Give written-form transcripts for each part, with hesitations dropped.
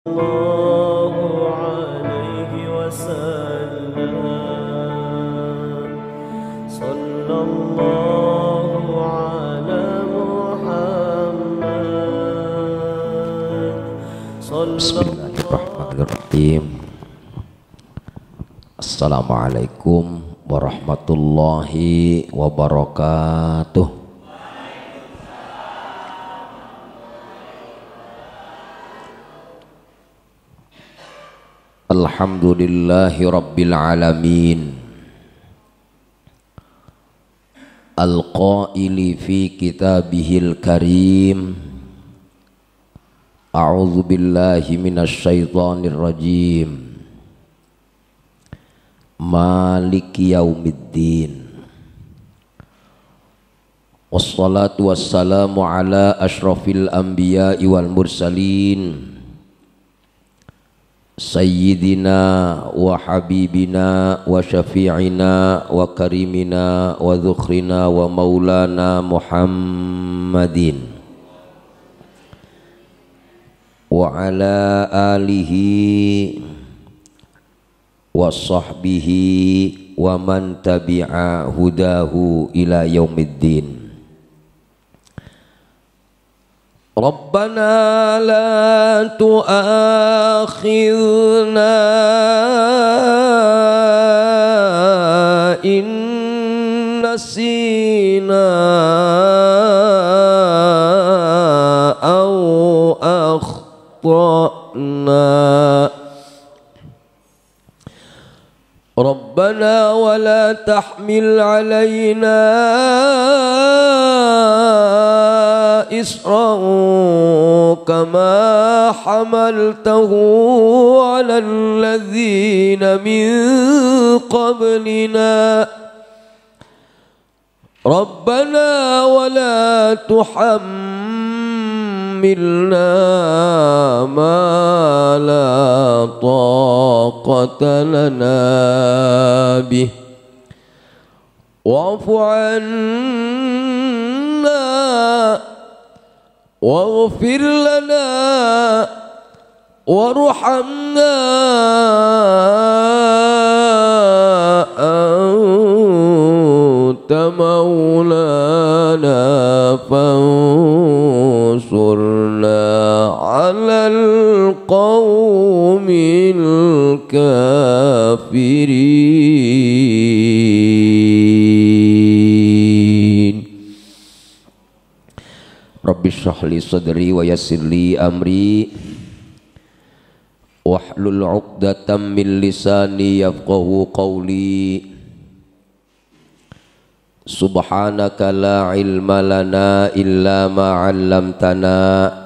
الله عليه وسلم صلى الله على محمد Bismillahirrahmanirrahim. Assalamualaikum warahmatullahi wabarakatuh. Alhamdulillahi rabbil alamin, al-qaili fi kitabihil karim, a'udzu billahi minasy syaithanir rajim, maliki yaumiddin, wassalatu wassalamu ala asyrafil anbiya'i wal mursalin, sayyidina wa habibina wa syafi'ina wa karimina wa dzukhrina wa maulana Muhammadin wa ala alihi wa sahbihi wa man tabi'a hudahu ila yaumiddin. Rabbana la tu'akhidhna in nasina aw akhtana. Rabbana wa la tahmil alaina إسرا كما حملته على الذين من قبلنا ربنا ولا تحملنا ما لا طاقة لنا به واعف عنا واغفر لنا وارحمنا أنت مولانا فانصرنا على القوم الكافرين. Rabbi shrah li sadri wa yassir li amri wahlul 'uqdatam min lisani yafqahu qawli. Subhanaka la ilma lana illa ma 'allamtana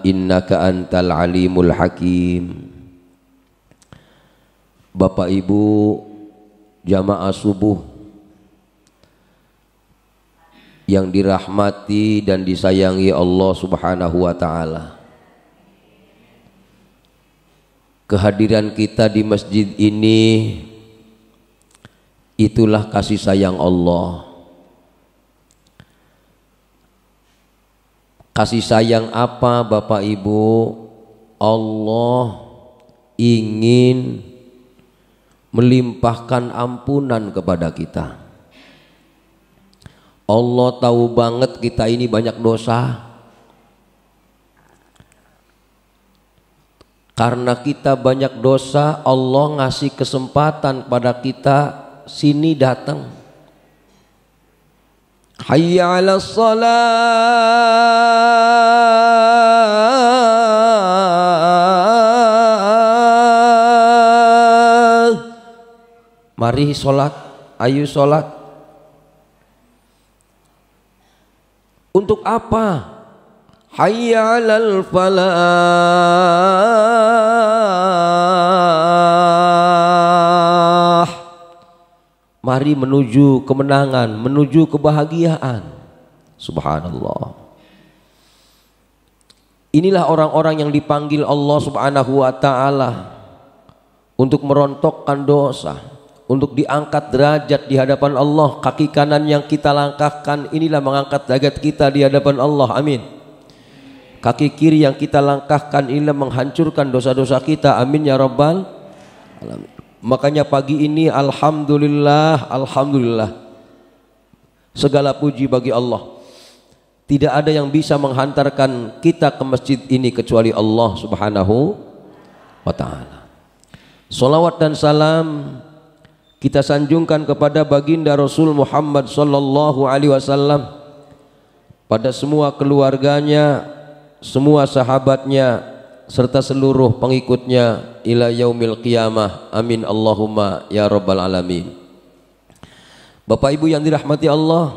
innaka antal alimul hakim. Bapak Ibu jamaah subuh yang dirahmati dan disayangi Allah Subhanahu wa ta'ala, kehadiran kita di masjid ini itulah kasih sayang Allah. Kasih sayang apa Bapak Ibu? Allah ingin melimpahkan ampunan kepada kita. Allah tahu banget kita ini banyak dosa. Karena kita banyak dosa, Allah ngasih kesempatan pada kita, sini datang. Hayya 'alas shalah. Mari sholat, ayo sholat. Untuk apa? Hayya 'alal falah. Mari menuju kemenangan, menuju kebahagiaan. Subhanallah. Inilah orang-orang yang dipanggil Allah Subhanahu wa ta'ala untuk merontokkan dosa, untuk diangkat derajat di hadapan Allah. Kaki kanan yang kita langkahkan inilah mengangkat derajat kita di hadapan Allah. Amin. Kaki kiri yang kita langkahkan ini menghancurkan dosa-dosa kita. Amin ya rabbal alamin. Makanya pagi ini alhamdulillah, alhamdulillah, segala puji bagi Allah. Tidak ada yang bisa menghantarkan kita ke masjid ini kecuali Allah subhanahu wa ta'ala. Salawat dan salam kita sanjungkan kepada baginda Rasul Muhammad sallallahu alaihi wasallam, pada semua keluarganya, semua sahabatnya, serta seluruh pengikutnya ila yaumil qiyamah. Amin Allahumma ya rabbal alamin. Bapak Ibu yang dirahmati Allah,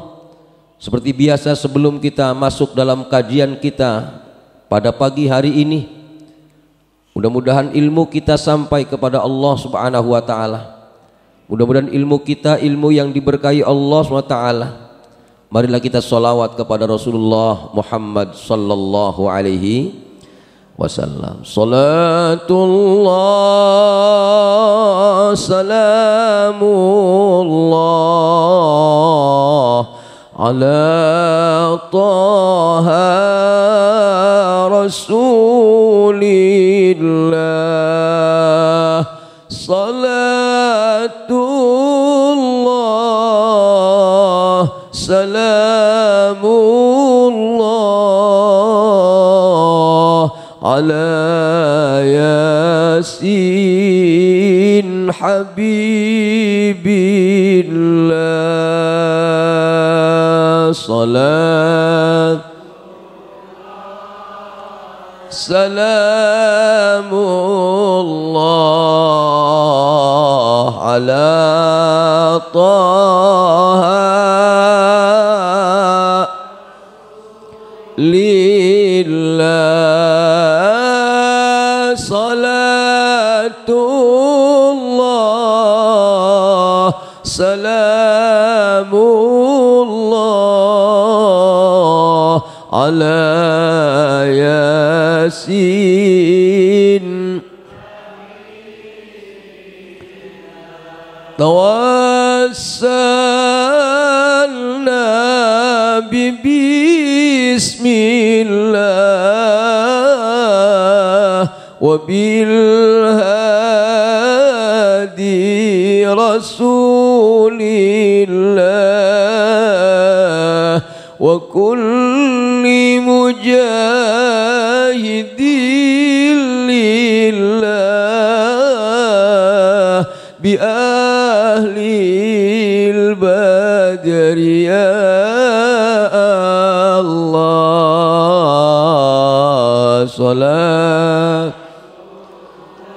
seperti biasa sebelum kita masuk dalam kajian kita pada pagi hari ini, mudah-mudahan ilmu kita sampai kepada Allah subhanahu wa ta'ala. Mudah-mudahan ilmu kita ilmu yang diberkahi Allah subhanahu wa ta'ala. Marilah kita sholawat kepada Rasulullah Muhammad sallallahu alaihi wasallam. Salatullah salamullah ala taha rasulillah. Salatullah salamullah ala yasin habibillah. Salat salamullah ala taha lillah. Salatullah salamullah ala yasin. Tawassalna bismillah wa bil hadi rasulillah wa kulli mujahidin lillah bi ahlil badri ya Allah. Salat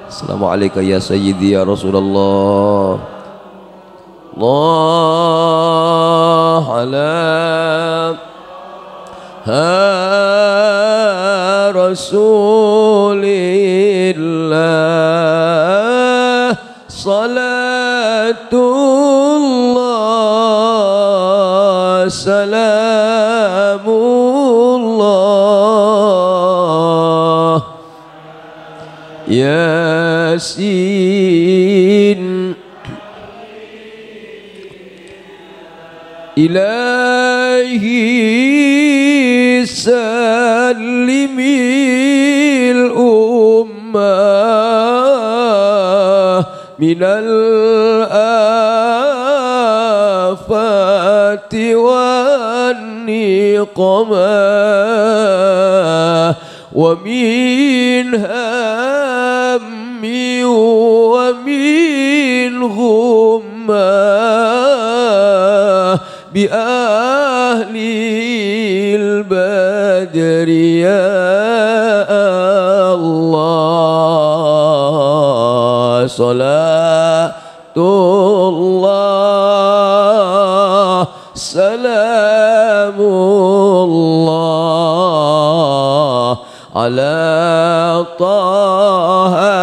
Assalamualaikum ya sayyidi ya Rasulullah. Allah ala rasulillah. Salatullah salamullah yasin. Ilahi sallimil ummah minal afati wan niqamah wa min hammi wa min ghummah bi ahlil badri ya Allah. Salatullah salamullah ala taha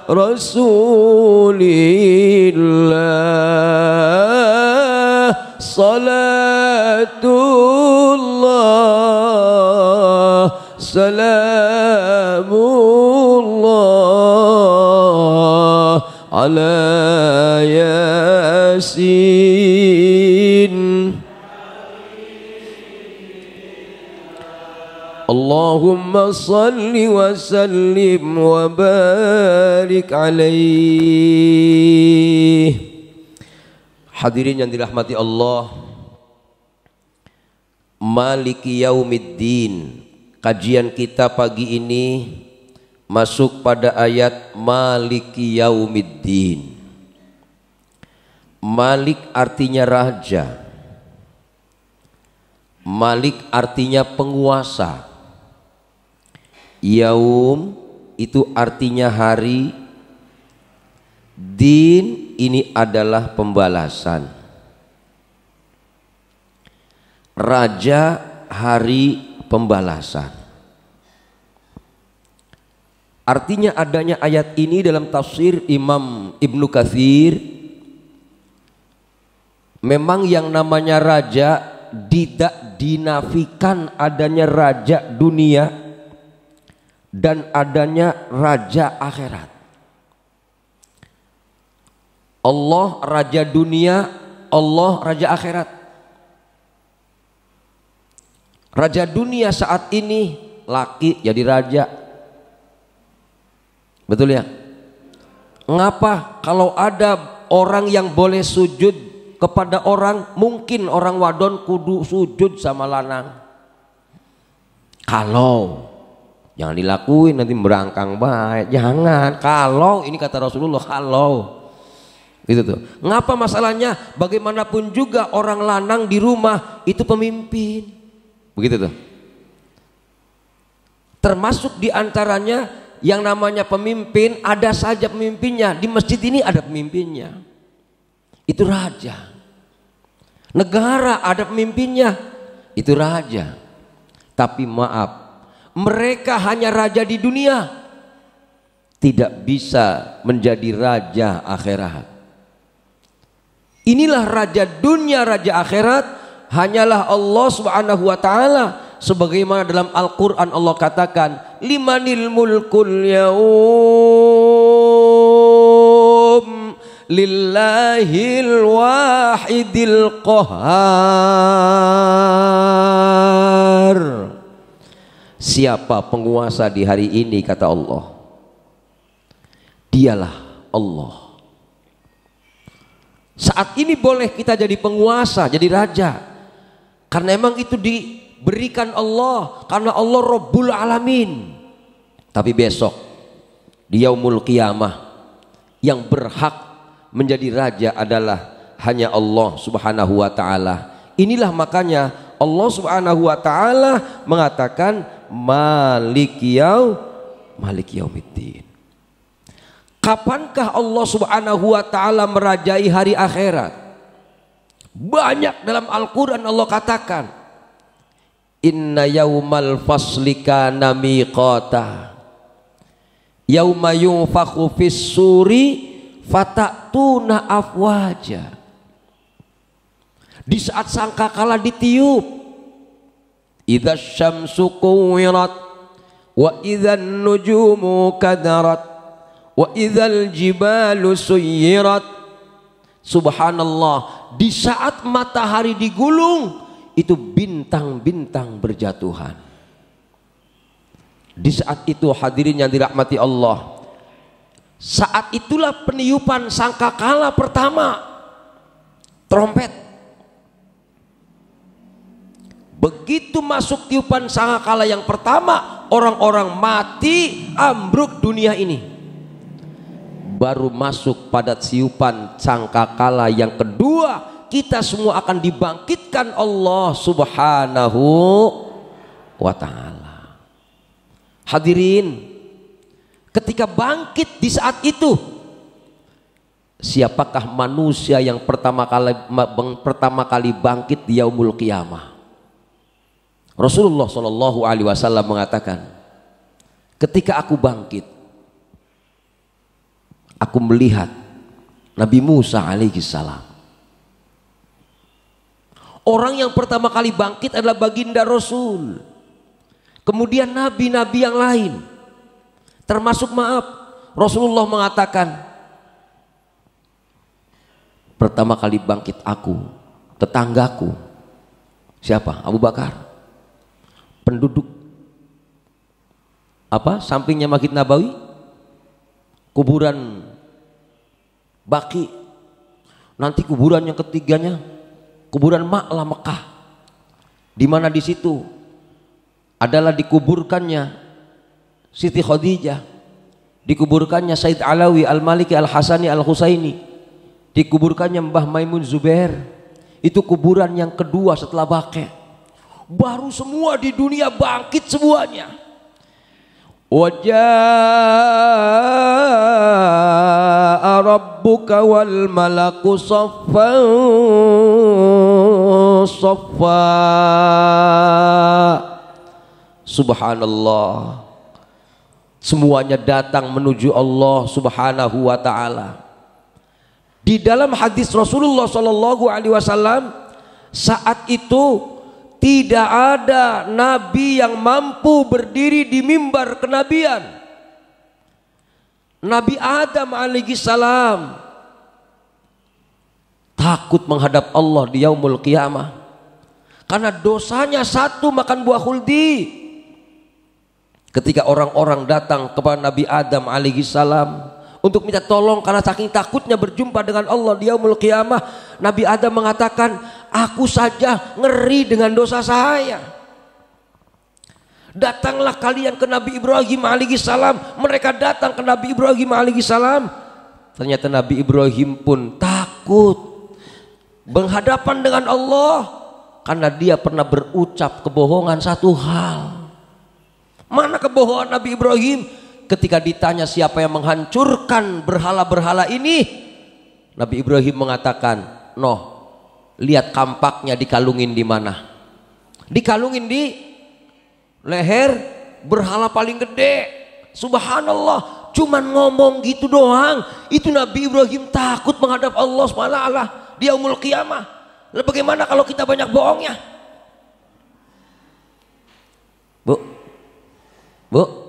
rasulillah. Salatullah salamullah ala yasin. Allahumma salli wa sallim wa barik alaih. Hadirin yang dirahmati Allah, Maliki Yaumiddin. Kajian kita pagi ini masuk pada ayat Maliki Yaumiddin. Malik artinya raja, Malik artinya penguasa, Yaum itu artinya hari, Din ini adalah pembalasan. Raja, hari, pembalasan. Artinya adanya ayat ini dalam tafsir Imam Ibnu Katsir, memang yang namanya raja tidak dinafikan adanya raja dunia dan adanya raja akhirat. Allah raja dunia, Allah raja akhirat. Raja dunia saat ini laki jadi raja, betul ya? Ngapa kalau ada orang yang boleh sujud kepada orang, mungkin orang wadon kudu sujud sama lanang? Kalau jangan dilakuin nanti berangkang baik, jangan. Kalau ini kata Rasulullah, kalau gitu tuh. Ngapa masalahnya? Bagaimanapun juga orang lanang di rumah itu pemimpin, begitu tuh. Termasuk diantaranya yang namanya pemimpin, ada saja pemimpinnya. Di masjid ini ada pemimpinnya, itu raja. Negara ada pemimpinnya, itu raja. Tapi maaf, mereka hanya raja di dunia, tidak bisa menjadi raja akhirat. Inilah raja dunia, raja akhirat hanyalah Allah Subhanahu wa taala, sebagaimana dalam Al-Qur'an Allah katakan, limanil mulkul yaum lillahil wahidil qahar. Siapa penguasa di hari ini, kata Allah? Dialah Allah. Saat ini boleh kita jadi penguasa, jadi raja, karena emang itu diberikan Allah, karena Allah Rabbul Alamin. Tapi besok di Yaumul Qiyamah yang berhak menjadi raja adalah hanya Allah Subhanahu wa taala. Inilah makanya Allah Subhanahu wa taala mengatakan Malik Yaumiddin. Kapankah Allah Subhanahu wa taala merajai hari akhirat? Banyak dalam Al-Qur'an Allah katakan, inna yaumal fasli kana miqata yauma yunfakhu fis suri fatatuna afwaja. Di saat sangkakala ditiup, idza syamsu kuwirat wa idzan nujumu kadarat wa idzal jibalu suyirat. Subhanallah, di saat matahari digulung itu bintang-bintang berjatuhan. Di saat itu hadirin yang dirahmati Allah, saat itulah peniupan sangkakala pertama, trompet. Begitu masuk tiupan sangkakala yang pertama, orang-orang mati, ambruk dunia ini. Baru masuk pada tiupan sangkakala yang kedua, kita semua akan dibangkitkan Allah Subhanahu wa taala. Hadirin, ketika bangkit di saat itu, siapakah manusia yang pertama kali bangkit di Yaumul Qiyamah? Rasulullah Shallallahu Alaihi Wasallam mengatakan, ketika aku bangkit, aku melihat Nabi Musa alaihissalam. Orang yang pertama kali bangkit adalah baginda Rasul. Kemudian nabi-nabi yang lain, termasuk Rasulullah mengatakan, pertama kali bangkit aku, tetanggaku. Siapa? Abu Bakar. Penduduk sampingnya Masjid Nabawi, kuburan Baqi. Nanti kuburan yang ketiganya kuburan Ma'la Mekah, di mana di situ adalah dikuburkannya Siti Khadijah, dikuburkannya Said Alawi Al-Maliki Al-Hasani Al-Husaini, dikuburkannya Mbah Maimun Zubair. Itu kuburan yang kedua setelah Baqi. Baru semua di dunia bangkit semuanya. Wajaa rabbuka wal malaku saffan saffa. Subhanallah. Semuanya datang menuju Allah Subhanahu wa taala. Di dalam hadis Rasulullah sallallahu alaihi wasallam, saat itu tidak ada nabi yang mampu berdiri di mimbar kenabian. Nabi Adam alaihi salam takut menghadap Allah di yaumul qiyamah karena dosanya satu, makan buah khuldi. Ketika orang-orang datang kepada Nabi Adam alaihi salam untuk minta tolong karena saking takutnya berjumpa dengan Allah di yaumul qiyamah, Nabi Adam mengatakan, aku saja ngeri dengan dosa saya. Datanglah kalian ke Nabi Ibrahim alaihi salam. Mereka datang ke Nabi Ibrahim alaihi salam. Ternyata Nabi Ibrahim pun takut berhadapan dengan Allah karena dia pernah berucap kebohongan satu hal. Mana kebohongan Nabi Ibrahim? Ketika ditanya siapa yang menghancurkan berhala-berhala ini, Nabi Ibrahim mengatakan, "Noh, lihat kampaknya dikalungin di mana? Dikalungin di leher berhala paling gede." Subhanallah, cuman ngomong gitu doang. Itu Nabi Ibrahim takut menghadap Allah SWT di yaumul qiyamah. Lalu bagaimana kalau kita banyak bohongnya? Bu,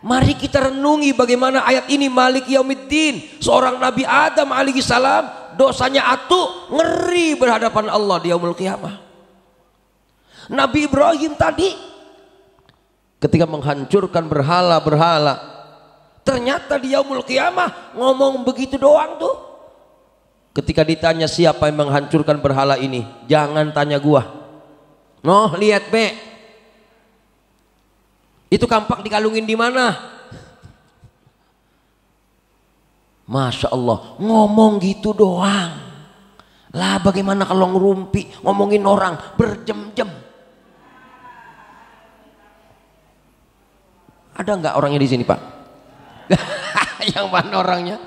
mari kita renungi bagaimana ayat ini Malik Yaumiddin. Seorang Nabi Adam alaihi salam dosanya atu, ngeri berhadapan Allah di yaumul qiyamah. Nabi Ibrahim tadi ketika menghancurkan berhala-berhala, ternyata di yaumul qiyamah ngomong begitu doang tuh. Ketika ditanya siapa yang menghancurkan berhala ini, jangan tanya gua. Noh, lihat be, itu kampak dikalungin di mana? Masya Allah, ngomong gitu doang. Lah bagaimana kalau ngerumpi ngomongin orang berjam-jam? Ada nggak orangnya di sini Pak? Yang mana orangnya?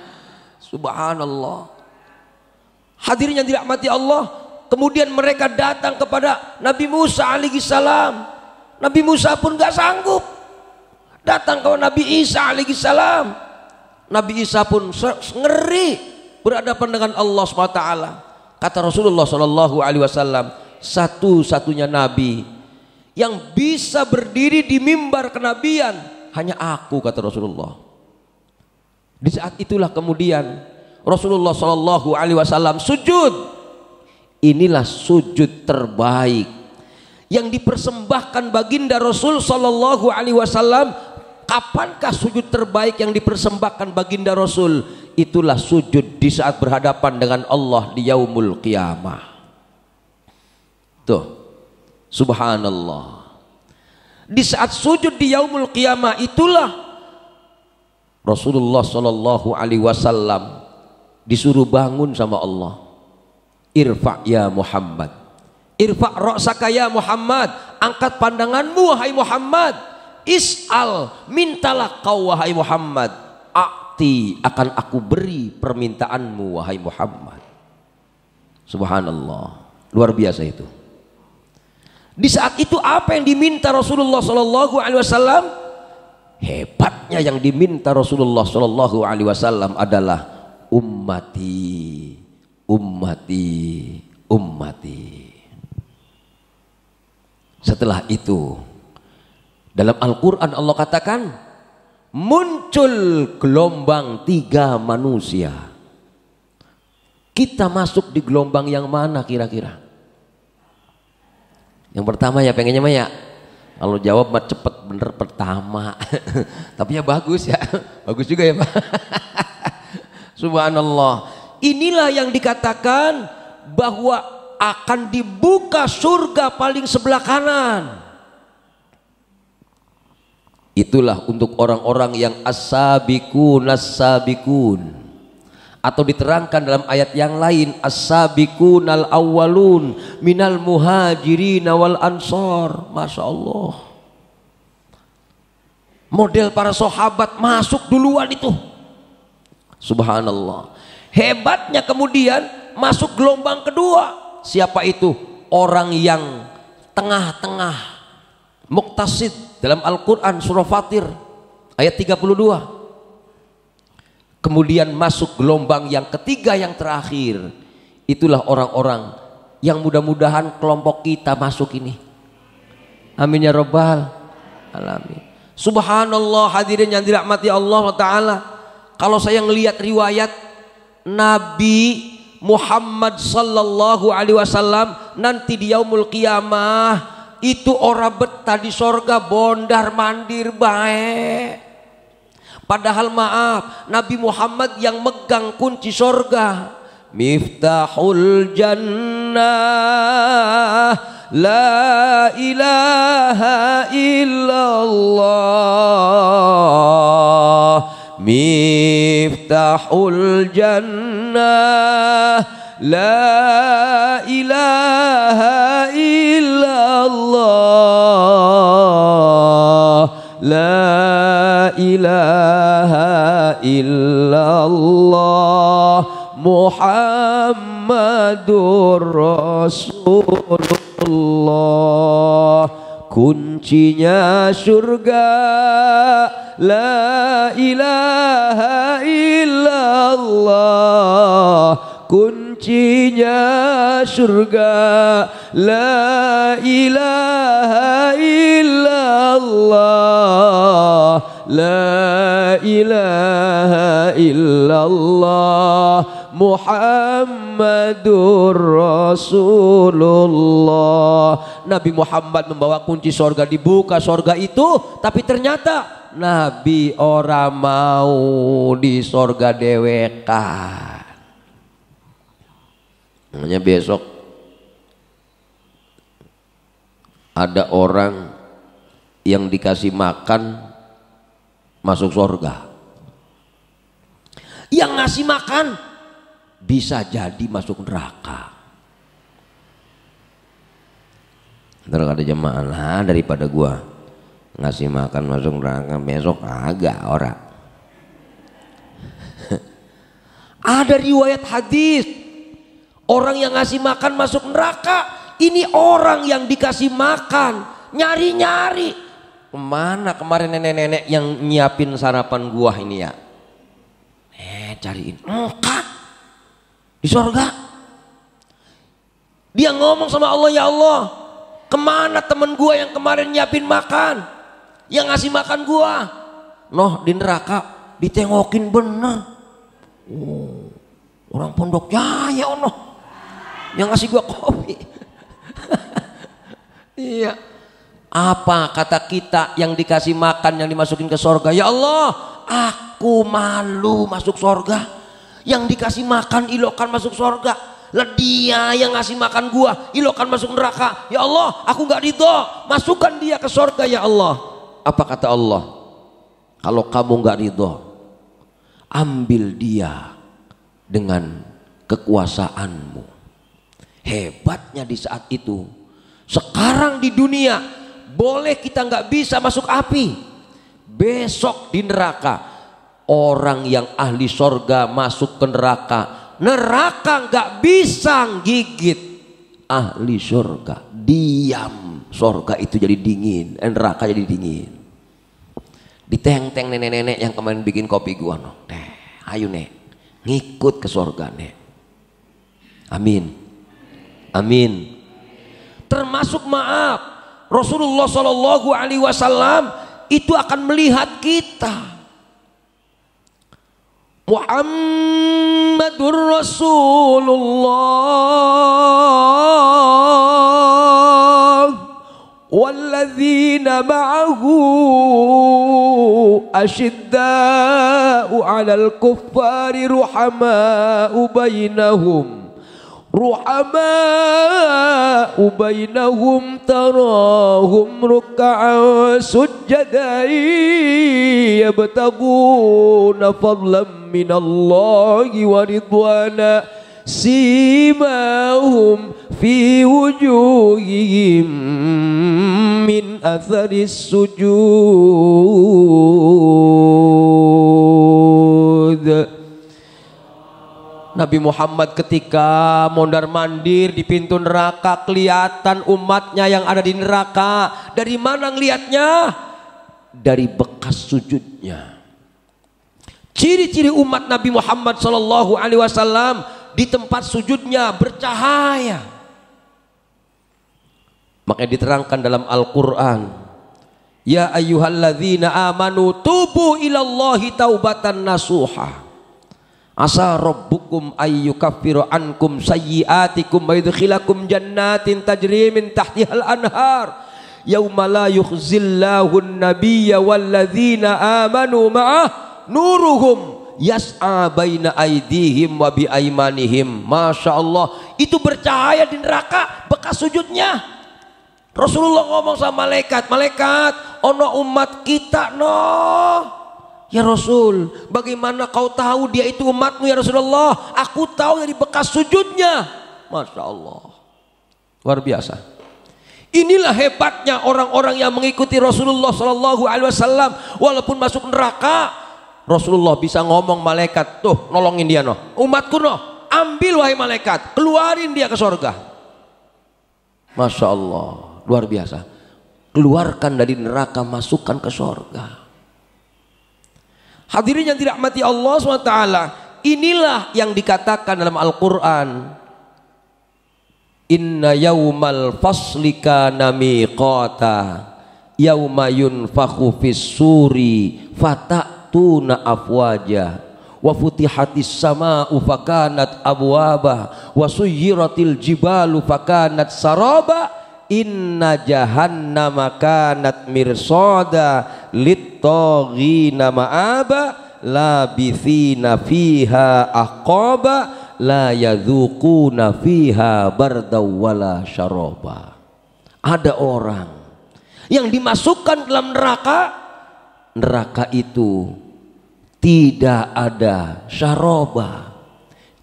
Subhanallah. Hadirin yang dirahmati Allah. Kemudian mereka datang kepada Nabi Musa alaihi salam. Nabi Musa pun gak sanggup. Datang ke Nabi Isa alaihi salam. Nabi Isa pun ngeri berhadapan dengan Allah SWT. Kata Rasulullah sallallahu alaihi wasallam, satu-satunya nabi yang bisa berdiri di mimbar kenabian hanya aku, kata Rasulullah. Di saat itulah kemudian Rasulullah sallallahu alaihi wasallam sujud. Inilah sujud terbaik yang dipersembahkan baginda Rasul sallallahu alaihi wasallam. Kapankah sujud terbaik yang dipersembahkan baginda Rasul? Itulah sujud di saat berhadapan dengan Allah di yaumul qiyamah. Tuh, subhanallah. Di saat sujud di yaumul qiyamah itulah Rasulullah sallallahu alaihi wasallam disuruh bangun sama Allah. Irfa ya Muhammad, irfa ra'saka ya Muhammad, angkat pandanganmu wahai Muhammad. Is'al, mintalah kau wahai Muhammad. Akti, akan aku beri permintaanmu wahai Muhammad. Subhanallah, luar biasa itu. Di saat itu apa yang diminta Rasulullah sallallahu alaihi wasallam? Hebatnya yang diminta Rasulullah sallallahu alaihi wasallam adalah ummati, ummati, ummati. Setelah itu dalam Al-Quran Allah katakan muncul gelombang tiga manusia. Kita masuk di gelombang yang mana kira-kira? Yang pertama ya pengennya mah ya Kalau jawab mah cepet bener pertama. Tapi ya bagus ya. Bagus juga ya Pak. Subhanallah. Inilah yang dikatakan bahwa akan dibuka surga paling sebelah kanan. Itulah untuk orang-orang yang as-sabiqun as-sabiqun. Atau diterangkan dalam ayat yang lain, as-sabiqunal awwalun minal muhajirin wal ansor. Masya Allah, model para sahabat masuk duluan itu. Subhanallah. Hebatnya kemudian masuk gelombang kedua. Siapa itu? Orang yang tengah-tengah, muqtasid. Dalam Al-Quran surah Fatir ayat 32. Kemudian masuk gelombang yang ketiga yang terakhir. Itulah orang-orang yang mudah-mudahan kelompok kita masuk ini. Amin ya rabbal alamin. Subhanallah, hadirin yang dirahmati Allah Ta'ala. Kalau saya ngelihat riwayat Nabi Muhammad sallallahu alaihi wasallam nanti di yaumul qiyamah itu orang betah di sorga bondar mandir baik. Padahal maaf, Nabi Muhammad yang megang kunci sorga. Miftahul jannah la ilaha illallah. Miftahul jannah la ilaha illallah. La ilaha illallah Muhammadur Rasulullah. Kuncinya surga la ilaha illallah. Kuncinya surga la ilaha illallah. La ilaha illallah Muhammadur Rasulullah. Nabi Muhammad membawa kunci sorga, dibuka sorga itu, tapi ternyata Nabi orang mau di sorga dewekan. Makanya besok ada orang yang dikasih makan masuk sorga. Yang ngasih makan bisa jadi masuk neraka. Ntar ada jemaah lah, daripada gua ngasih makan masuk neraka besok agak orang. Ada riwayat hadis orang yang ngasih makan masuk neraka. Ini orang yang dikasih makan nyari-nyari. Kemana kemarin nenek-nenek yang nyiapin sarapan gua ini ya? Cariin. Enggak. Di sorga. Dia ngomong sama Allah, ya Allah, kemana temen gua yang kemarin nyiapin makan? Yang ngasih makan gua? Noh, di neraka ditengokin bener. Oh, orang Pondok Jaya ono yang ngasih gua kopi. Iya. Apa kata kita yang dikasih makan yang dimasukin ke sorga? Ya Allah, aku malu masuk sorga. Yang dikasih makan ilokan masuk sorga. Lah dia yang ngasih makan gua ilokan masuk neraka. Ya Allah, aku gak ridho, masukkan dia ke sorga ya Allah. Apa kata Allah? Kalau kamu gak ridho, ambil dia dengan kekuasaanmu. Hebatnya di saat itu, sekarang di dunia boleh kita nggak bisa masuk api, besok di neraka orang yang ahli sorga masuk ke neraka, neraka nggak bisa gigit ahli sorga, diam, sorga itu jadi dingin, neraka jadi dingin. Diteng-teng nenek-nenek yang kemarin bikin kopi gua, no, ayo nek, ngikut ke sorga nek. Amin, amin. Termasuk maaf, Rasulullah Shallallahu Alaihi Wasallam itu akan melihat kita. Muhammadur Rasulullah walladzina walladzina ma'ahu asyidda'u 'alal kuffari ruhama'u bainahum tarahum ruk'an sujjadan yabtaguna fadlan minallahi wa ridwana simahum fi wujuhihim min atharis sujud. Nabi Muhammad ketika mondar-mandir di pintu neraka, kelihatan umatnya yang ada di neraka. Dari mana ngelihatnya? Dari bekas sujudnya. Ciri-ciri umat Nabi Muhammad SAW di tempat sujudnya bercahaya. Makanya diterangkan dalam Al-Quran, ya ayyuhalladzina amanu tubu ilallahi taubatan nasuha asa rabbukum ayyukaffiru ankum sayyiatikum wa yudkhilakum jannatin tajri min tahtihal anhar yauma la yukhzillahu an-nabiyya walladzina amanu ma'ah nuruhum yas'a baina aydihim wa bi aymanihim. Masya Allah, itu bercahaya di neraka bekas sujudnya. Rasulullah ngomong sama malaikat, malaikat ono umat kita no. Ya Rasul, bagaimana kau tahu dia itu umatmu ya Rasulullah? Aku tahu dari bekas sujudnya. Masya Allah, luar biasa. Inilah hebatnya orang-orang yang mengikuti Rasulullah SAW. Walaupun masuk neraka, Rasulullah bisa ngomong malaikat, tuh nolongin dia no, umatku no, ambil wahai malaikat, keluarin dia ke surga. Masya Allah, luar biasa. Keluarkan dari neraka, masukkan ke surga. Hadirin yang dirahmati Allah SWT, inilah yang dikatakan dalam Al-Quran, inna yaumal fasli kana miqata yauma yunfakhu fis suri fatatuna afwaja wa futihatis samaa'u fakanat abwaba wa suyyiratil jibalu fakanat saraba inna jahannama kanat mirsada littaghina ma'aba labithina fiha aqaba la yadzuquna fiha bardaw wala syaraba. Ada orang yang dimasukkan dalam neraka, neraka itu tidak ada syaraba,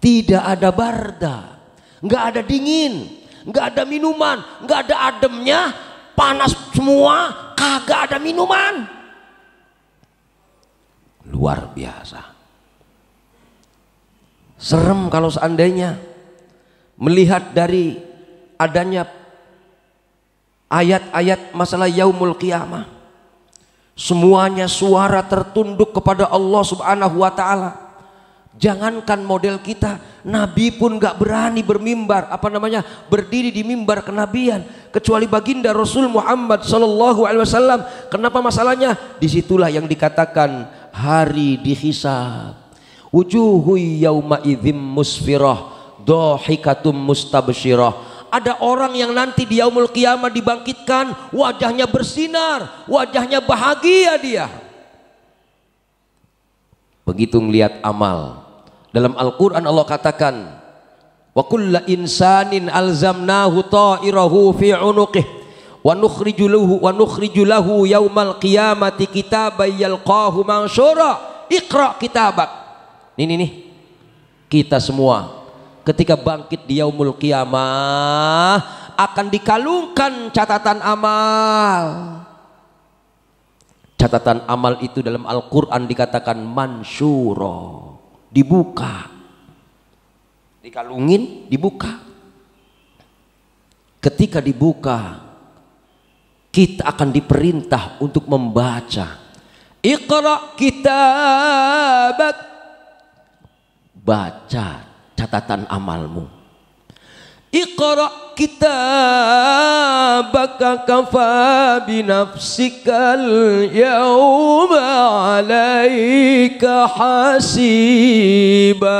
tidak ada barda, nggak ada dingin, nggak ada minuman, nggak ada ademnya, panas semua, kagak ada minuman. Luar biasa. Serem kalau seandainya melihat dari adanya ayat-ayat masalah yaumul qiyamah. Semuanya suara tertunduk kepada Allah Subhanahu wa ta'ala. Jangankan model kita, Nabi pun gak berani bermimbar, berdiri di mimbar kenabian, kecuali baginda Rasul Muhammad SAW. Kenapa masalahnya? Disitulah yang dikatakan hari dihisab. Wujuhu yauma idzim musfirah dhahikatum mustabsyirah. Ada orang yang nanti di yaumul qiyamah dibangkitkan, wajahnya bersinar, wajahnya bahagia dia. Begitu melihat amal. Dalam Al-Quran Allah katakan, wa kulla insanin alzamnahu ta'irahu fi unuqih wa nukhriju lahu yaumal qiyamati kitaban yalqahu mansyura iqra kitabak. Nih kita semua ketika bangkit di yaumul qiyamah akan dikalungkan catatan amal. Catatan amal itu dalam Al-Quran dikatakan mansyura, dibuka, dikalungin, dibuka. Ketika dibuka, kita akan diperintah untuk membaca. Iqra kitabak, baca catatan amalmu. Iqra kitabaka kafa binafsikal yawma alaika hasiba.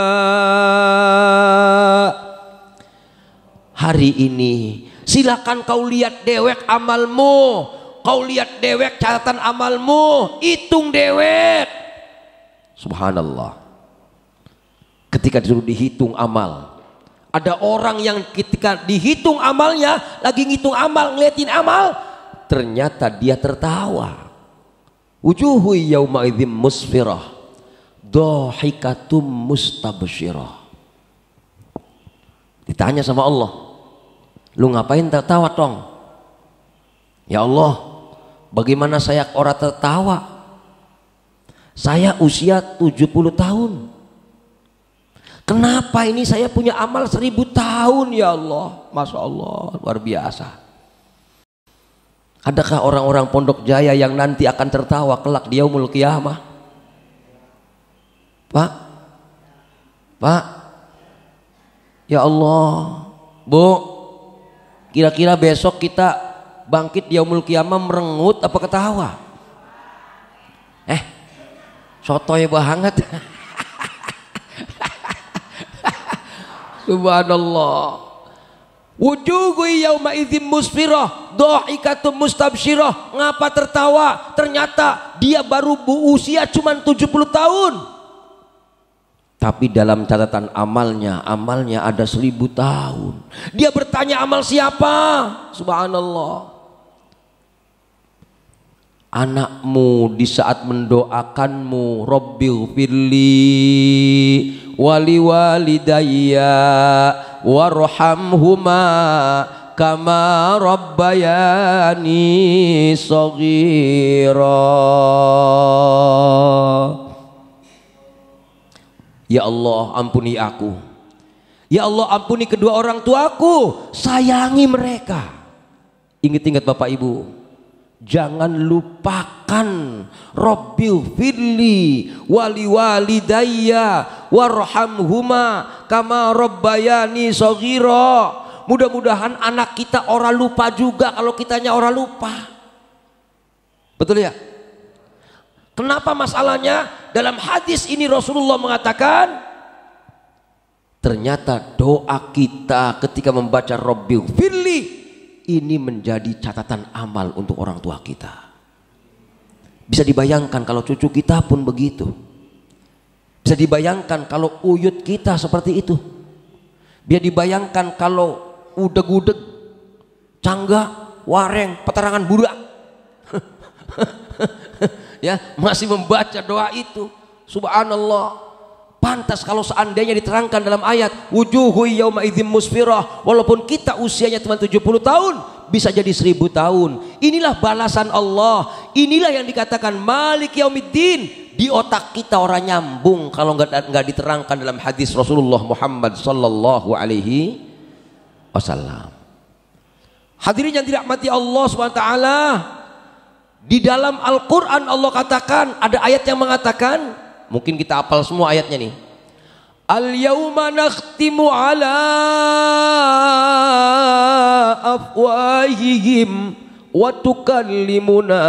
Hari ini silakan kau lihat dewek amalmu. Kau lihat dewek catatan amalmu, hitung dewek. Subhanallah. Ketika disuruh dihitung amal, ada orang yang ketika dihitung amalnya, lagi ngitung amal, ngeliatin amal, ternyata dia tertawa. Wujuhu yawma idzim musfirah, dhahikatum mustabsyirah. Ditanya sama Allah, lu ngapain tertawa tong? Ya Allah, bagaimana saya orang tertawa? Saya usia 70 tahun. Kenapa ini saya punya amal 1000 tahun ya Allah? Masya Allah, luar biasa. Adakah orang-orang Pondok Jaya yang nanti akan tertawa kelak di yaumul qiyamah? Pak, Pak, ya Allah, Bu, kira-kira besok kita bangkit di yaumul qiyamah merengut apa ketawa? Sotoy banget. Subhanallah. Wujuhu yauma idzim musfirah, dhahikatum mustabsyirah. Ngapa tertawa? Ternyata dia baru usia cuma 70 tahun. Tapi dalam catatan amalnya ada 1000 tahun. Dia bertanya amal siapa? Subhanallah. Anakmu di saat mendoakanmu, Rabbighfirli wali walidayya warhamhuma kama rabbayani shaghira. Ya Allah, ampuni aku. Ya Allah, ampuni kedua orang tuaku, sayangi mereka. Ingat-ingat Bapak Ibu, jangan lupakan Rabbighfirli wali walidayya warhamhuma kama rabbayani shaghira. Mudah-mudahan anak kita orang lupa juga kalau kitanya orang lupa. Betul ya? Kenapa masalahnya? Dalam hadis ini Rasulullah mengatakan, ternyata doa kita ketika membaca Rabbighfirli ini menjadi catatan amal untuk orang tua kita. Bisa dibayangkan kalau cucu kita pun begitu. Bisa dibayangkan kalau uyut kita seperti itu. Bisa dibayangkan kalau udeg-udeg, cangga, wareng, peterangan budak ya masih membaca doa itu. Subhanallah. Pantas kalau seandainya diterangkan dalam ayat wujuhu yauma idzim musfirah, walaupun kita usianya cuma 70 tahun bisa jadi 1000 tahun. Inilah balasan Allah. Inilah yang dikatakan Malik Yaumiddin. Di otak kita orang nyambung kalau nggak diterangkan dalam hadis Rasulullah Muhammad sallallahu alaihi wasallam. Hadirin yang dirahmati Allah Subhanahu wa taala, di dalam Al-Qur'an Allah katakan, ada ayat yang mengatakan, mungkin kita hafal semua ayatnya nih. Al-yawma nakhtimu ala afwahihim wa tukallimuna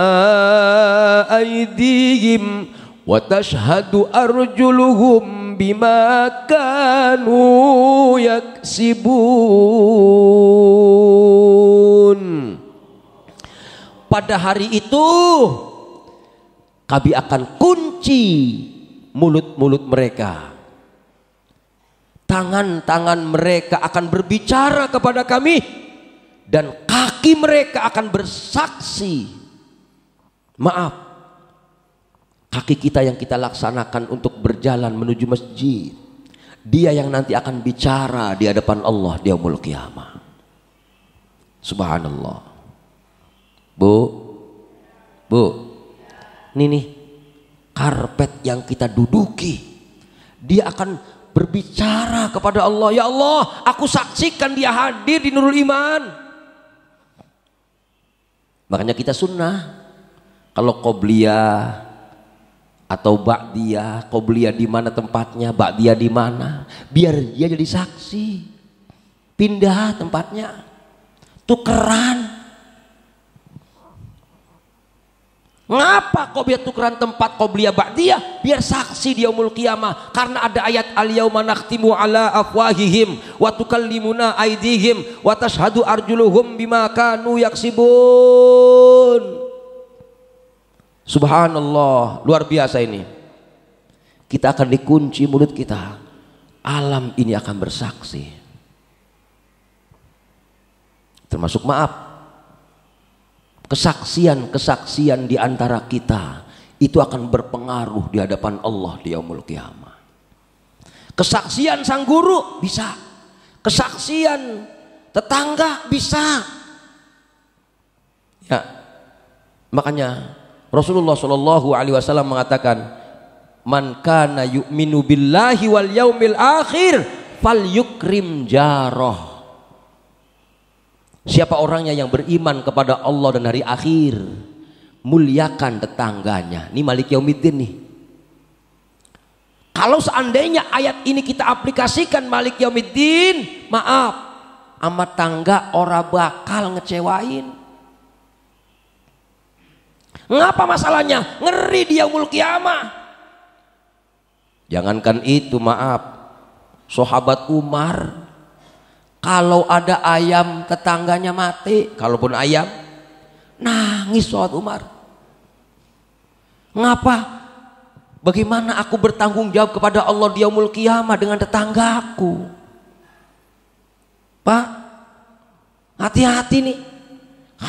aydihim wa tashhadu arjuluhum bima kanu yaksibun. Pada hari itu kami akan kunci mulut-mulut mereka. Tangan-tangan mereka akan berbicara kepada kami dan kaki mereka akan bersaksi. Maaf, kaki kita yang kita laksanakan untuk berjalan menuju masjid, dia yang nanti akan bicara di hadapan Allah di yaumul qiyamah. Subhanallah. Bu, ini karpet yang kita duduki, dia akan berbicara kepada Allah. Ya Allah, aku saksikan dia hadir di Nurul Iman. Makanya kita sunnah, kalau qobliyah atau ba'diyah, qobliyah di mana tempatnya, ba'diyah di mana, biar dia jadi saksi. Pindah tempatnya, tukeran. Ngapa qobliyah tukeran tempat qobliyah ba'diyah? Biar saksi di yaumul qiyamah. Karena ada ayat al-yauma nakhtimu ala afwahihim wa tukallimuna aydihim wa tashhadu arjuluhum bima kanu yaksibun. Subhanallah, luar biasa ini. Kita akan dikunci mulut kita. Alam ini akan bersaksi. Termasuk maaf, kesaksian di antara kita itu akan berpengaruh di hadapan Allah di yaumul qiyamah. Kesaksian sang guru bisa, kesaksian tetangga bisa. Ya, makanya Rasulullah Shallallahu Alaihi Wasallam mengatakan, man kana yu'minu billahi wal yaumil akhir fal yukrim jaroh. Siapa orangnya yang beriman kepada Allah dan hari akhir, muliakan tetangganya. Ini Malik Yaumiddin nih. Kalau seandainya ayat ini kita aplikasikan Malik Yaumiddin, maaf, sama tangga ora bakal ngecewain. Ngapa masalahnya? Ngeri di yaumul qiyamah. Jangankan itu, maaf, sahabat Umar, kalau ada ayam tetangganya mati, kalaupun ayam, nangis sahabat Umar. Ngapa? Bagaimana aku bertanggung jawab kepada Allah di yaumul qiyamah dengan tetanggaku? Pak, hati-hati nih.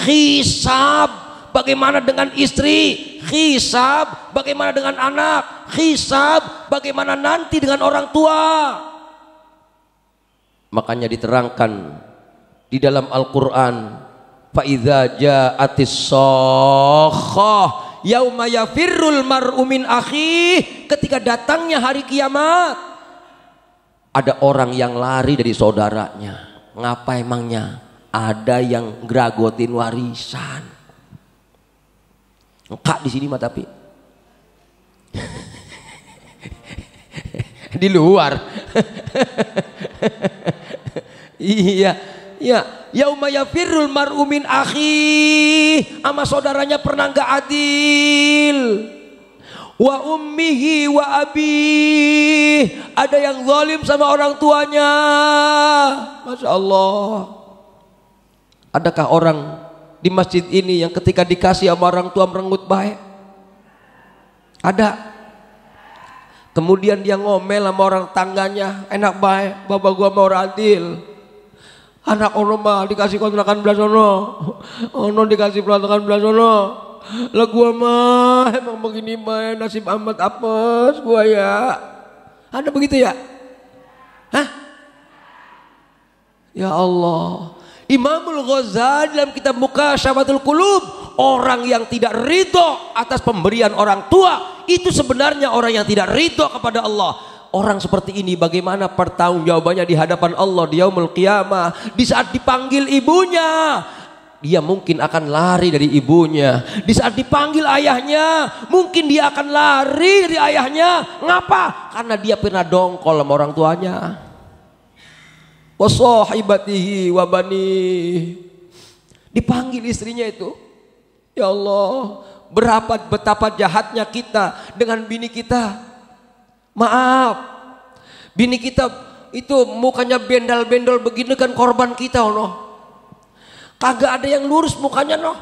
Hisab bagaimana dengan istri, hisab bagaimana dengan anak, hisab bagaimana nanti dengan orang tua. Makanya diterangkan di dalam Al-Quran, fa idza ja'atis shakhah yauma yafirrul mar'u min akhihi, ketika datangnya hari kiamat ada orang yang lari dari saudaranya. Ngapa emangnya? Ada yang ngeragotin warisan. Kak di sini mah tapi di luar. Iya, ya. Yauma yafirrul mar'u min akhi, sama saudaranya pernah nggak adil. Wa ummihi wa abi, ada yang zalim sama orang tuanya. Masya Allah. Adakah orang di masjid ini yang ketika dikasih sama orang tua merenggut baik? Ada. Kemudian dia ngomel sama orang tangganya, enak baik, bapak gua mau adil. Anak ono mah dikasih kontrakan belas ono dikasih kontrakan belas ono. Lah gua mah emang begini mah nasib amat apes gua ya. Ada begitu ya? Hah? Ya Allah. Imamul Ghazali dalam kitab Muqashafatul Qulub, orang yang tidak ridho atas pemberian orang tua itu sebenarnya orang yang tidak ridho kepada Allah. Orang seperti ini bagaimana pertanggungjawabannya di hadapan Allah di yaumul qiyamah? Di saat dipanggil ibunya, dia mungkin akan lari dari ibunya. Di saat dipanggil ayahnya, mungkin dia akan lari dari ayahnya. Ngapa? Karena dia pernah dongkol sama orang tuanya. Wa sahibatihi wa bani. Dipanggil istrinya itu. Ya Allah, betapa jahatnya kita dengan bini kita. Maaf, bini kita itu mukanya bendal-bendol begini kan korban kita, noh. Kagak ada yang lurus mukanya, noh.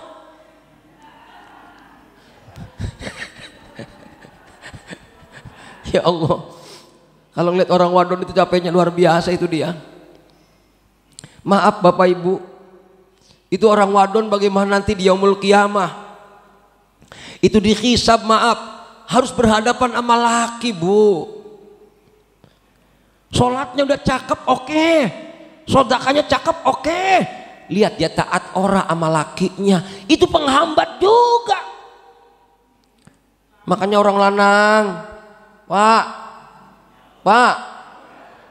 Ya Allah, kalau ngeliat orang wadon itu capeknya luar biasa itu dia. Maaf Bapak Ibu, itu orang wadon bagaimana nanti di yaumul qiyamah? Itu dihisab, maaf, harus berhadapan sama laki, Bu. Sholatnya udah cakep, oke. Sedekahnya cakep, oke. Lihat dia taat ora sama lakinya, itu penghambat juga. Makanya orang lanang, Pak,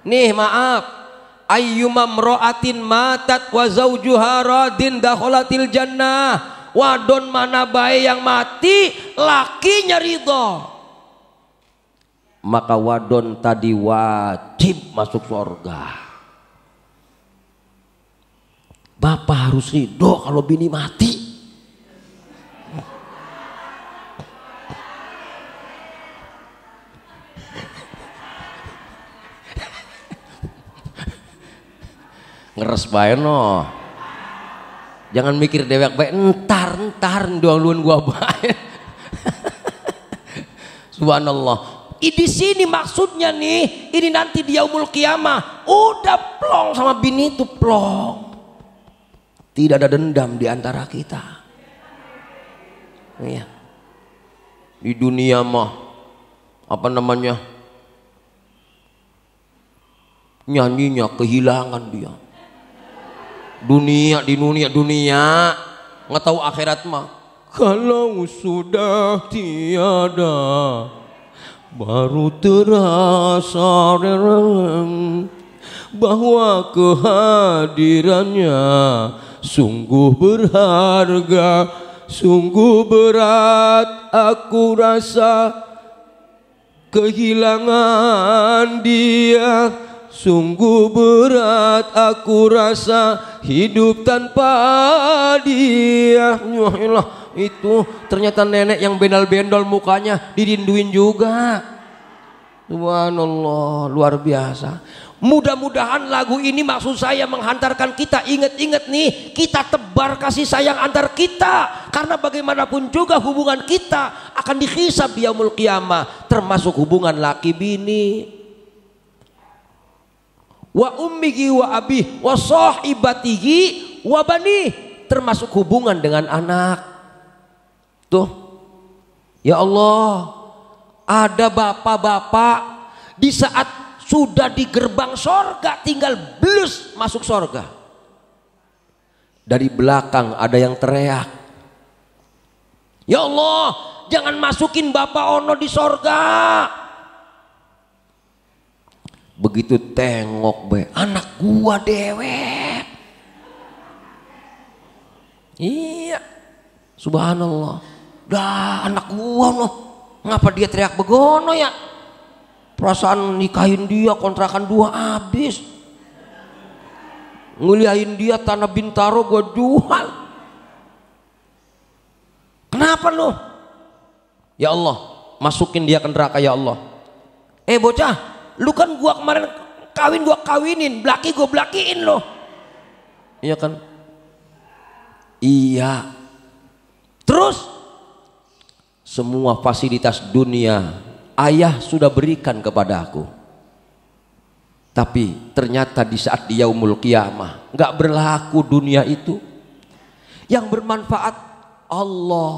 nih maaf, ayyumam ro'atin matat wa zawjuha radin dakholatil jannah. Wadon mana baik yang mati, lakinya ridho, maka wadon tadi wajib masuk surga. Bapak harus ridho kalau bini mati. Ngeres bae no. Jangan mikir dewek baik, entar doang luan gua baik. Subhanallah. Di sini maksudnya nih, ini nanti di yaumul qiyamah udah plong sama bini itu, plong. Tidak ada dendam di antara kita. Iya. Di dunia mah apa namanya? Nyanyinya kehilangan dia. Dunia nggak tahu akhirat mah. Kalau sudah tiada baru terasa bahwa kehadirannya sungguh berharga, sungguh berat aku rasa kehilangan dia, sungguh berat aku rasa hidup tanpa dia. Yaelah, itu ternyata nenek yang bendal-bendol mukanya dirinduin juga. Subhanallah, luar biasa. Mudah-mudahan lagu ini maksud saya menghantarkan kita ingat-ingat nih, kita tebar kasih sayang antar kita, karena bagaimanapun juga hubungan kita akan dihisab di yaumul qiyamah, termasuk hubungan laki bini, wa ummihi wa abih wa sahibatihi wa bani, termasuk hubungan dengan anak. Tuh, ya Allah, ada bapak-bapak di saat sudah di gerbang sorga tinggal blus masuk sorga, dari belakang ada yang teriak, ya Allah jangan masukin Bapak Ono di sorga. Begitu tengok be, anak gua dewek. Iya, subhanallah. Dah anak gua loh, ngapa dia teriak begono ya? Perasaan nikahin dia kontrakan 2 habis, nguliahin dia tanah Bintaro gua jual. Kenapa lo? Ya Allah, masukin dia ke neraka ya Allah. Bocah, lu kan gua kemarin kawin gua kawinin, belaki gua belakiin lo. Iya kan? Iya. Terus semua fasilitas dunia ayah sudah berikan kepada aku, tapi ternyata di saat di yaumul qiyamah nggak berlaku dunia itu. Yang bermanfaat Allah,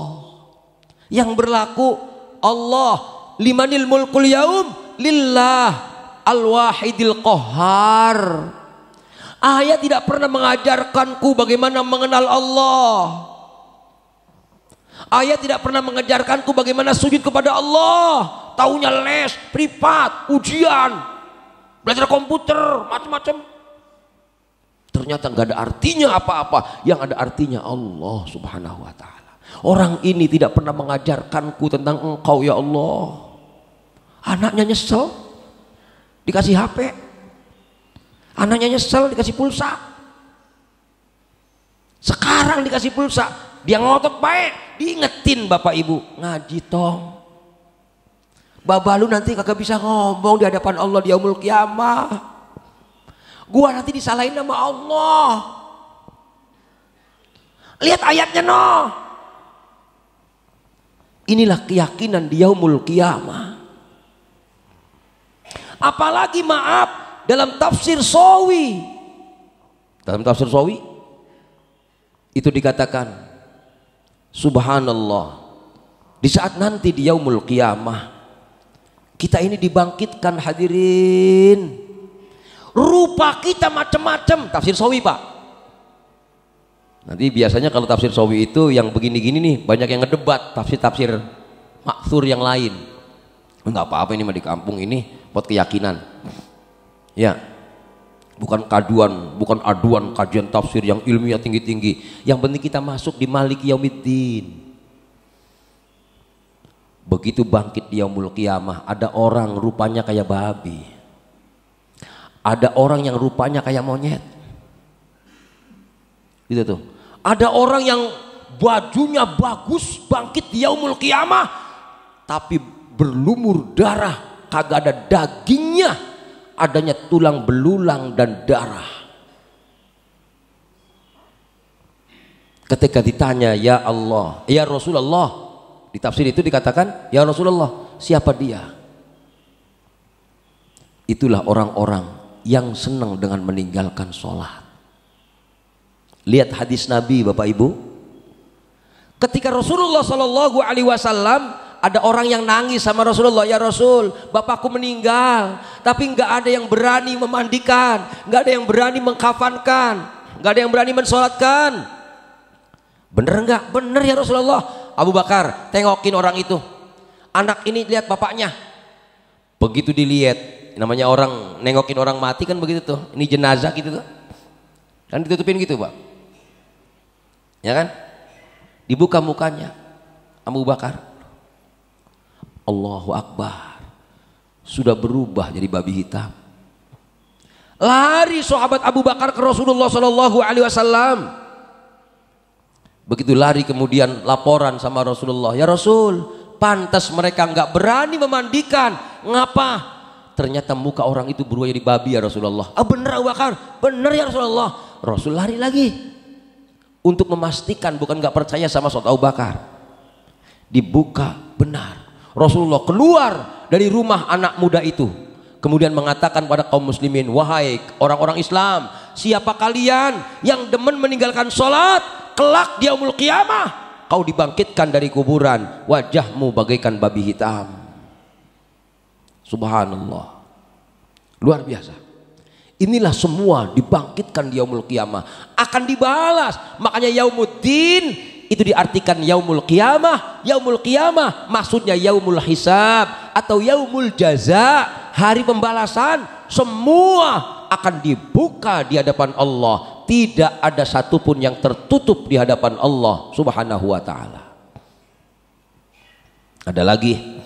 yang berlaku Allah. Limanil mulkul yaum lillah al-wahidil qahhar. Ayah tidak pernah mengajarkanku bagaimana mengenal Allah. Ayah tidak pernah mengajarkanku bagaimana sujud kepada Allah. Taunya les, privat, ujian, belajar komputer, macam-macam. Ternyata nggak ada artinya apa-apa. Yang ada artinya Allah Subhanahu wa ta'ala. Orang ini tidak pernah mengajarkanku tentang Engkau ya Allah. Anaknya nyesel dikasih HP, anaknya nyesel dikasih pulsa. Sekarang dikasih pulsa, dia ngotot baik, diingetin bapak ibu, ngaji tong. Baba lu nanti kagak bisa ngomong di hadapan Allah di yaumul qiyamah. Gua nanti disalahin sama Allah. Lihat ayatnya no. Inilah keyakinan di yaumul qiyamah. Apalagi maaf dalam tafsir Sawi. Dalam tafsir Sawi itu dikatakan, subhanallah, di saat nanti di yaumul qiyamah kita ini dibangkitkan hadirin, rupa kita macam-macam. Tafsir Sawi pak. Nanti biasanya kalau tafsir Sawi itu yang begini-gini nih banyak yang ngedebat tafsir-tafsir maksur yang lain. Enggak apa-apa, ini mah di kampung ini buat keyakinan. Ya, bukan aduan kajian tafsir yang ilmiah tinggi-tinggi. Yang penting kita masuk di Maliki Yaumiddin. Begitu bangkit di yaumul qiyamah, ada orang rupanya kayak babi, ada orang yang rupanya kayak monyet, gitu tuh. Ada orang yang bajunya bagus bangkit di yaumul qiyamah, tapi berlumur darah, kagak ada dagingnya, adanya tulang belulang dan darah. Ketika ditanya, ya Allah, ya Rasulullah, di tafsir itu dikatakan, ya Rasulullah, Siapa dia? Itulah orang-orang yang senang dengan meninggalkan sholat. Lihat hadis Nabi Bapak Ibu. Ketika Rasulullah Shallallahu Alaihi Wasallam, ada orang yang nangis sama Rasulullah, ya Rasul, bapakku meninggal, tapi nggak ada yang berani memandikan, nggak ada yang berani mengkafankan, nggak ada yang berani mensolatkan. Bener nggak? Bener ya Rasulullah. Abu Bakar tengokin orang itu, anak ini lihat bapaknya. Begitu dilihat, namanya orang nengokin orang mati kan begitu tuh, ini jenazah gitu tuh, kan ditutupin gitu Pak, ya kan? Dibuka mukanya Abu Bakar, Allahu Akbar, sudah berubah jadi babi hitam. Lari sahabat Abu Bakar ke Rasulullah Shallallahu Alaihi Wasallam. Begitu lari kemudian laporan sama Rasulullah, ya Rasul, pantas mereka nggak berani memandikan. Ngapa? Ternyata muka orang itu berubah jadi babi ya Rasulullah. Ah bener Abu Bakar, bener ya Rasulullah. Rasul lari lagi untuk memastikan, bukan nggak percaya sama sahabat Abu Bakar. Dibuka, benar. Rasulullah keluar dari rumah anak muda itu, kemudian mengatakan pada kaum muslimin, wahai orang-orang Islam, siapa kalian yang demen meninggalkan sholat, kelak di yaumul qiyamah kau dibangkitkan dari kuburan, wajahmu bagaikan babi hitam. Subhanallah, luar biasa. Inilah semua dibangkitkan di yaumul qiyamah, akan dibalas. Makanya yaumuddin itu diartikan yaumul qiyamah. Yaumul qiyamah maksudnya yaumul hisab atau yaumul jaza, hari pembalasan. Semua akan dibuka di hadapan Allah, tidak ada satupun yang tertutup di hadapan Allah Subhanahu wa ta'ala. Ada lagi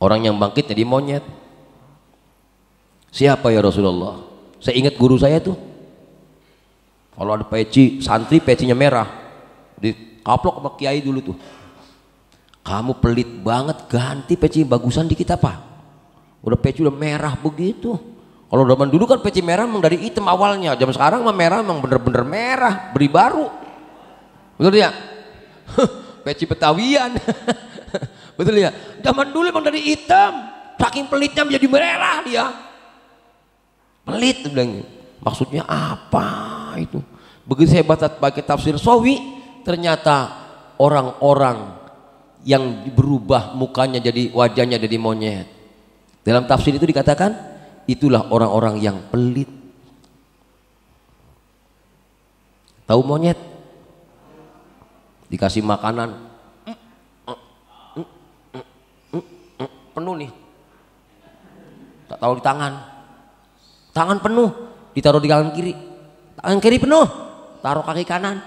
orang yang bangkit jadi monyet. Siapa ya Rasulullah? Saya ingat guru saya tuh, kalau ada peci santri, pecinya merah, dikaplok sama kiai dulu tuh. Kamu pelit banget, ganti peci bagusan dikit apa? Udah peci udah merah begitu. Kalau zaman dulu kan peci merah memang dari hitam awalnya, zaman sekarang mah merah memang bener-bener merah, beri baru. Betul ya? Peci Betawian. Betul ya? Zaman dulu memang dari hitam, saking pelitnya menjadi merah dia. Pelit bilang, maksudnya apa itu? Begitu saya baca tafsir Sawi, ternyata orang-orang yang berubah mukanya jadi wajahnya jadi monyet. Dalam tafsir itu dikatakan itulah orang-orang yang pelit. Tahu monyet? Dikasih makanan penuh nih, tak tahu di tangan penuh, ditaruh di tangan kiri penuh, taruh kaki kanan,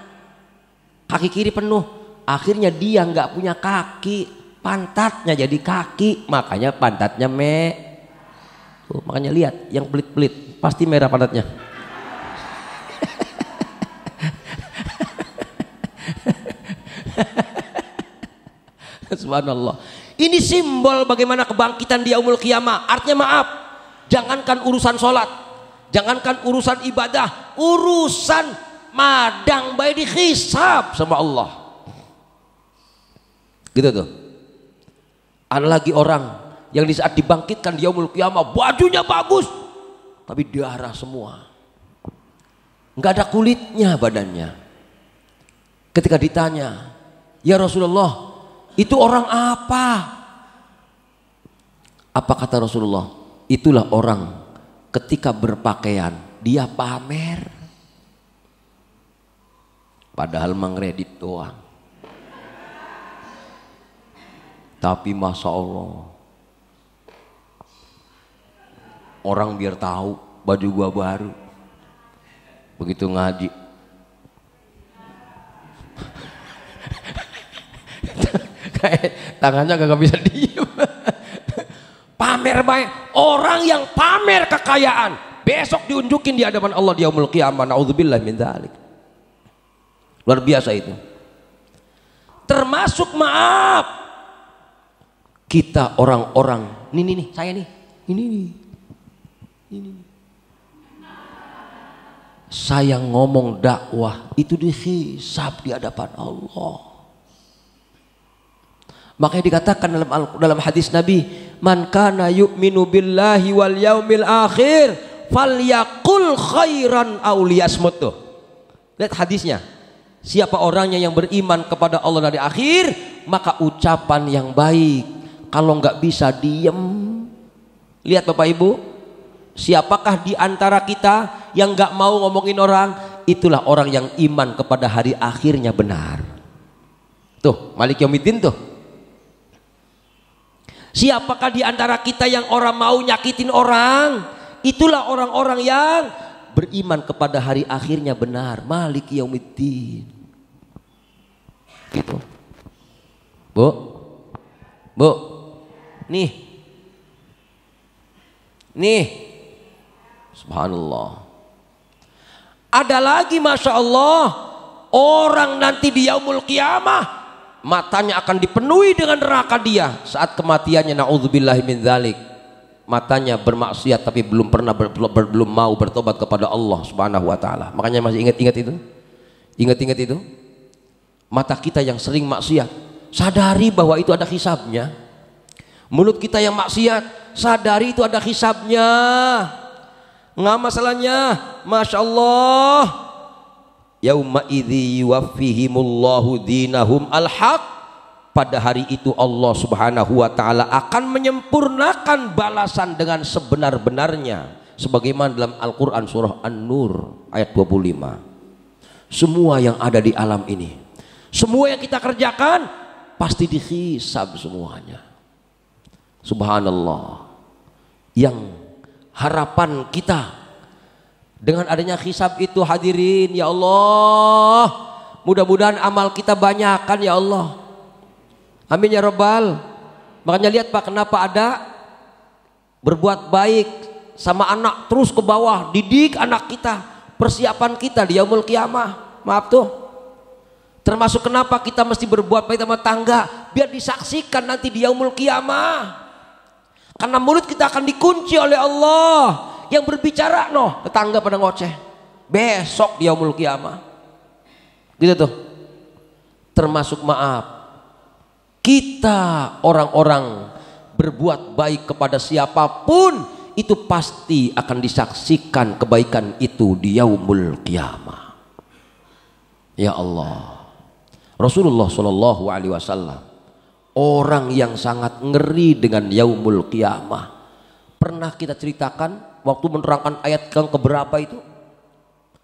kaki kiri penuh. Akhirnya dia nggak punya kaki, pantatnya jadi kaki, makanya pantatnya tuh, makanya lihat yang pelit-pelit pasti merah pantatnya. Subhanallah. Ini simbol bagaimana kebangkitan di yaumul qiyamah. Artinya maaf, jangankan urusan sholat, jangankan urusan ibadah, urusan madang baik dihisab sama Allah. Gitu tuh. Ada lagi orang yang di saat dibangkitkan di yaumul qiyamah bajunya bagus, tapi darah semua, nggak ada kulitnya badannya. Ketika ditanya, ya Rasulullah, itu orang apa? Apa kata Rasulullah? Itulah orang ketika berpakaian dia pamer, padahal mengredit doang. Tapi masya Allah, orang biar tahu baju gua baru. Begitu ngaji, tangannya gak bisa diem. Pamer baik, orang yang pamer kekayaan besok diunjukin di hadapan Allah di yaumul qiyamah. Naudzubillah min dzalik. Luar biasa itu. Termasuk maaf, kita orang-orang nih saya nih, ini saya ngomong dakwah itu dihisab di hadapan Allah. Makanya dikatakan dalam hadis Nabi, man kana yu'minu billahi wal yaumil akhir falyaqul khairan aw liyasmut. Tuh. Lihat hadisnya. Siapa orangnya yang beriman kepada Allah dari akhir, maka ucapan yang baik. Kalau nggak bisa diem. Lihat Bapak Ibu, siapakah di antara kita yang nggak mau ngomongin orang? Itulah orang yang iman kepada hari akhirnya benar. Tuh, Malik Yaumiddin tuh. Siapakah di antara kita yang orang mau nyakitin orang? Itulah orang-orang yang beriman kepada hari akhirnya benar. Malik Yaumiddin. Gitu. Bu, nih, subhanallah. Ada lagi masya Allah, orang nanti di yaumul qiyamah matanya akan dipenuhi dengan neraka dia saat kematiannya, naudzubillahi min dzalik. Matanya bermaksiat tapi belum mau bertobat kepada Allah Subhanahu wa taala. Makanya masih ingat itu? Ingat itu? Mata kita yang sering maksiat, sadari bahwa itu ada hisabnya. Mulut kita yang maksiat, sadari itu ada hisabnya. Nggak masalahnya, masya Allah. Yauma idzi yuwaffihimullahu dinahum al-haq. Pada hari itu Allah Subhanahu wa taala akan menyempurnakan balasan dengan sebenar-benarnya, sebagaimana dalam Al-Qur'an surah An-Nur ayat 25. Semua yang ada di alam ini, semua yang kita kerjakan pasti dihisab semuanya. Subhanallah. Yang harapan kita dengan adanya hisab itu, hadirin, ya Allah, mudah-mudahan amal kita banyakkan ya Allah. Amin ya Rabbal. Makanya lihat Pak, kenapa ada berbuat baik sama anak terus ke bawah, didik anak kita, persiapan kita di yaumul qiyamah. Maaf tuh. Termasuk kenapa kita mesti berbuat baik sama tangga, biar disaksikan nanti di yaumul qiyamah. Karena mulut kita akan dikunci oleh Allah yang berbicara, tetangga pada ngoceh. Besok di yaumul qiyamah. Gitu tuh. Termasuk maaf, kita orang-orang berbuat baik kepada siapapun, itu pasti akan disaksikan kebaikan itu di yaumul qiyamah. Ya Allah. Rasulullah Shallallahu Alaihi Wasallam, orang yang sangat ngeri dengan yaumul qiyamah. Pernah kita ceritakan waktu menerangkan ayat yang keberapa itu,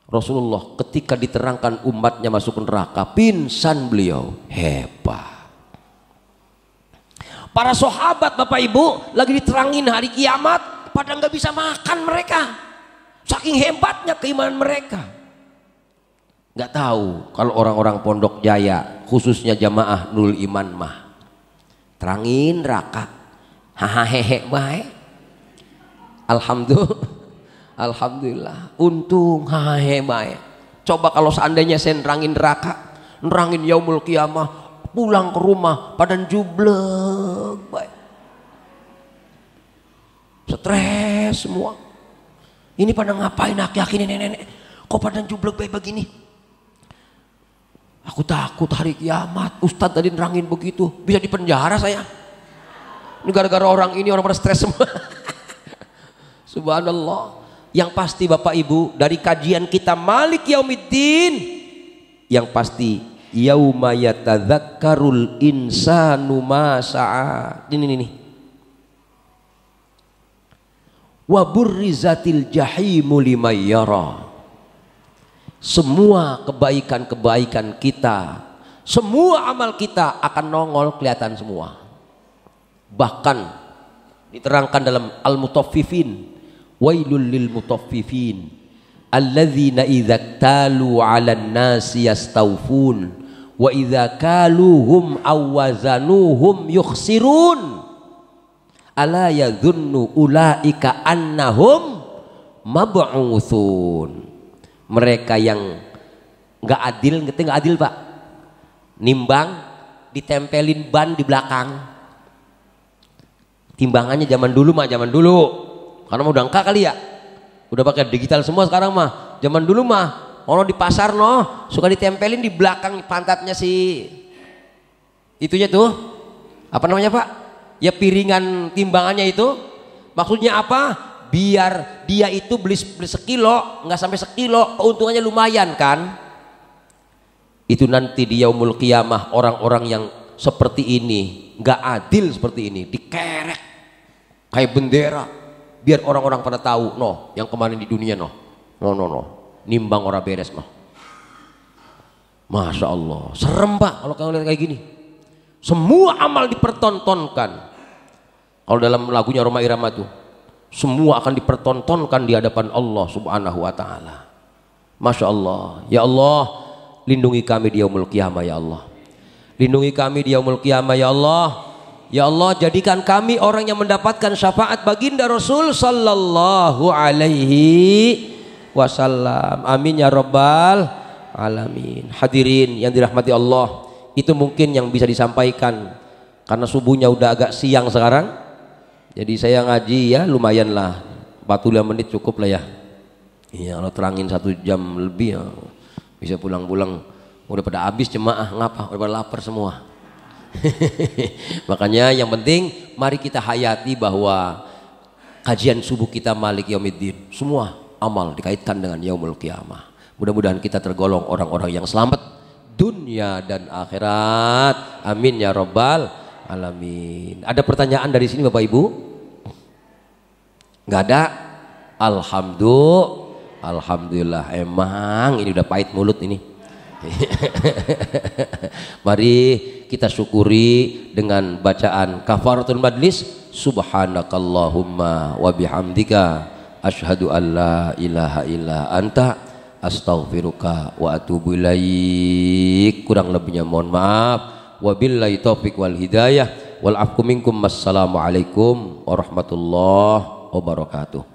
Rasulullah ketika diterangkan umatnya masuk neraka, pingsan beliau. Hebat. Para sahabat Bapak Ibu lagi diterangin hari kiamat, pada nggak bisa makan mereka, saking hebatnya keimanan mereka. Nggak tahu kalau orang-orang Pondok Jaya, khususnya jamaah Nurul Iman mah, terangin neraka, hahaha baik. Alhamdulillah, untung hahaha baik. Coba kalau seandainya saya nerangin neraka, nerangin yaumul qiyamah, pulang ke rumah pada jublek baik, stres semua. Ini pada ngapain aki-aki nenek-nenek, kok pada jublek baik begini? Aku takut hari kiamat. Ustadz tadi nerangin begitu, bisa dipenjara saya. Ini gara-gara orang ini, orang pada stres semua. Subhanallah. Yang pasti Bapak Ibu, dari kajian kita Malik Yaumiddin, yang pasti yauma yatadzakkarul insanu ma sa'a. Ini. Wa burrizatil jahimu liman yara. Semua kebaikan-kebaikan kita, semua amal kita akan nongol kelihatan semua. Bahkan diterangkan dalam Al-Mutaffifin, wailul lil mutaffifin alladzina idza talu 'alan nasi yastawfun wa idza kaluhum aw wazanuhum yukhsirun ala yadhunnu ulaika annahum mab'utsun. Mereka yang nggak adil, ngerti nggak adil Pak? Nimbang ditempelin ban di belakang. Timbangannya zaman dulu, karena udah angka kali ya, udah pakai digital semua sekarang mah. Zaman dulu mah orang di pasar suka ditempelin di belakang pantatnya si itunya tuh, apa namanya Pak? Ya piringan timbangannya itu. Maksudnya apa? Biar dia itu beli sekilo, nggak sampai sekilo, keuntungannya lumayan kan? Itu nanti di yaumul qiyamah orang-orang yang seperti ini, nggak adil seperti ini, dikerek kayak bendera, biar orang-orang pada tahu, no, yang kemarin di dunia no, nimbang orang beres no. Masya Allah, serem Pak kalau kamu lihat kayak gini. Semua amal dipertontonkan. Kalau dalam lagunya Roma Irama tuh, semua akan dipertontonkan di hadapan Allah Subhanahu wa taala. Masya Allah. Ya Allah, lindungi kami di yaumul qiyamah ya Allah. Lindungi kami di yaumul qiyamah ya Allah. Ya Allah, jadikan kami orang yang mendapatkan syafaat baginda Rasul sallallahu alaihi wasallam. Amin ya rabbal alamin. Hadirin yang dirahmati Allah, itu mungkin yang bisa disampaikan karena subuhnya udah agak siang sekarang. Jadi saya ngaji ya lumayan lah, 45 menit cukup lah ya. Iya, kalau terangin 1 jam lebih ya bisa pulang-pulang udah pada habis jemaah, ngapa? Udah pada lapar semua. Makanya yang penting mari kita hayati bahwa kajian subuh kita Malik Yaumiddin semua amal dikaitkan dengan yaumul qiyamah. Mudah-mudahan kita tergolong orang-orang yang selamat dunia dan akhirat. Amin ya rabbal alamin. Ada pertanyaan dari sini Bapak Ibu? Nggak ada? Alhamdulillah. Emang ini udah pahit mulut ini. Mari kita syukuri dengan bacaan kafaratul majlis. Subhanakallahumma wa bihamdika asyhadu an la ilaha illa anta astaghfiruka wa atubu ilaik. Kurang lebihnya mohon maaf. Wabillahi taufiq wal hidayah wal afku minkum. Wassalamualaikum warahmatullahi wabarakatuh.